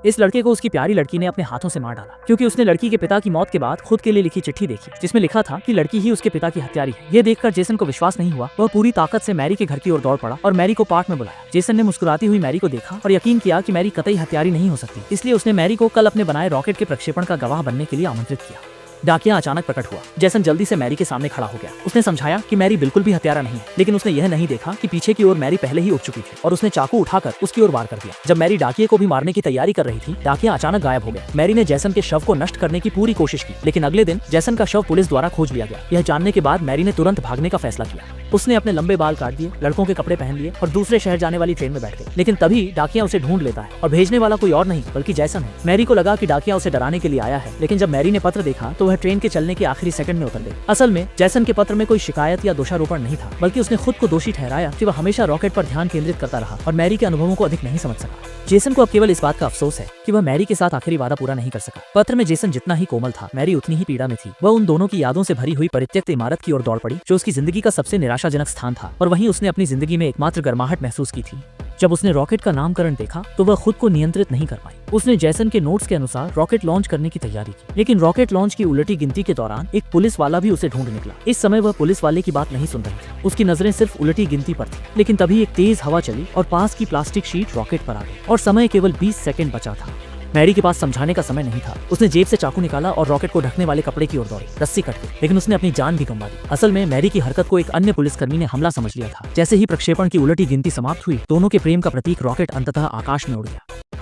इस लड़के को उसकी प्यारी लड़की ने अपने हाथों से मार डाला, क्योंकि उसने लड़की के पिता की मौत के बाद खुद के लिए लिखी चिट्ठी देखी, जिसमें लिखा था कि लड़की ही उसके पिता की हत्यारी है। ये देखकर जेसन को विश्वास नहीं हुआ। वह पूरी ताकत से मैरी के घर की ओर दौड़ पड़ा और मैरी को पार्क में बुलाया। जेसन ने मुस्कुराती हुई मैरी को देखा और यकीन किया कि मैरी कतई हत्यारी नहीं हो सकती, इसलिए उसने मैरी को कल अपने बनाए रॉकेट के प्रक्षेपण का गवाह बनने के लिए आमंत्रित किया। डाकिया अचानक प्रकट हुआ। जेसन जल्दी से मैरी के सामने खड़ा हो गया। उसने समझाया कि मैरी बिल्कुल भी हत्यारा नहीं है, लेकिन उसने यह नहीं देखा कि पीछे की ओर मैरी पहले ही उठ चुकी थी और उसने चाकू उठाकर उसकी ओर वार कर दिया। जब मैरी डाकिये को भी मारने की तैयारी कर रही थी, डाकिया अचानक गायब हो गया। मैरी ने जेसन के शव को नष्ट करने की पूरी कोशिश की, लेकिन अगले दिन जेसन का शव पुलिस द्वारा खोज लिया गया। यह जानने के बाद मैरी ने तुरंत भागने का फैसला किया। उसने अपने लंबे बाल काट दिए, लड़कों के कपड़े पहन लिए और दूसरे शहर जाने वाली ट्रेन में बैठ गई। लेकिन तभी डाकिया उसे ढूंढ लेता है और भेजने वाला कोई और नहीं बल्कि जेसन है। मैरी को लगा कि डाकिया उसे डराने के लिए आया है, लेकिन जब मैरी ने पत्र देखा तो वह ट्रेन के चलने के आखिरी सेकंड में उतर गई। असल में जेसन के पत्र में कोई शिकायत या दोषारोपण नहीं था, बल्कि उसने खुद को दोषी ठहराया कि वह हमेशा रॉकेट पर ध्यान केंद्रित करता रहा और मैरी के अनुभवों को अधिक नहीं समझ सका। जेसन को अब केवल इस बात का अफसोस है कि वह मैरी के साथ आखिरी वादा पूरा नहीं कर सका। पत्र में जेसन जितना ही कोमल था, मैरी उतनी ही पीड़ा में थी। वह उन दोनों की यादों से भरी हुई परित्यक्त इमारत की ओर दौड़ पड़ी, जो उसकी जिंदगी का सबसे निराशाजनक स्थान था, और वहीं उसने अपनी जिंदगी में एकमात्र गर्माहट महसूस की थी। जब उसने रॉकेट का नामकरण देखा तो वह खुद को नियंत्रित नहीं कर पाई। उसने जेसन के नोट्स के अनुसार रॉकेट लॉन्च करने की तैयारी की, लेकिन रॉकेट लॉन्च की उलटी गिनती के दौरान एक पुलिस वाला भी उसे ढूंढ निकला। इस समय वह पुलिस वाले की बात नहीं सुन रही थी, उसकी नजरें सिर्फ उलटी गिनती पर थी। लेकिन तभी एक तेज हवा चली और पास की प्लास्टिक शीट रॉकेट पर आ गई और समय केवल 20 सेकंड बचा था। मैरी के पास समझाने का समय नहीं था। उसने जेब से चाकू निकाला और रॉकेट को ढकने वाले कपड़े की ओर दौड़ी, रस्सी कट गई, लेकिन उसने अपनी जान भी गंवा दी। असल में मैरी की हरकत को एक अन्य पुलिसकर्मी ने हमला समझ लिया था। जैसे ही प्रक्षेपण की उलटी गिनती समाप्त हुई, दोनों के प्रेम का प्रतीक रॉकेट अंततः आकाश में उड़ गया।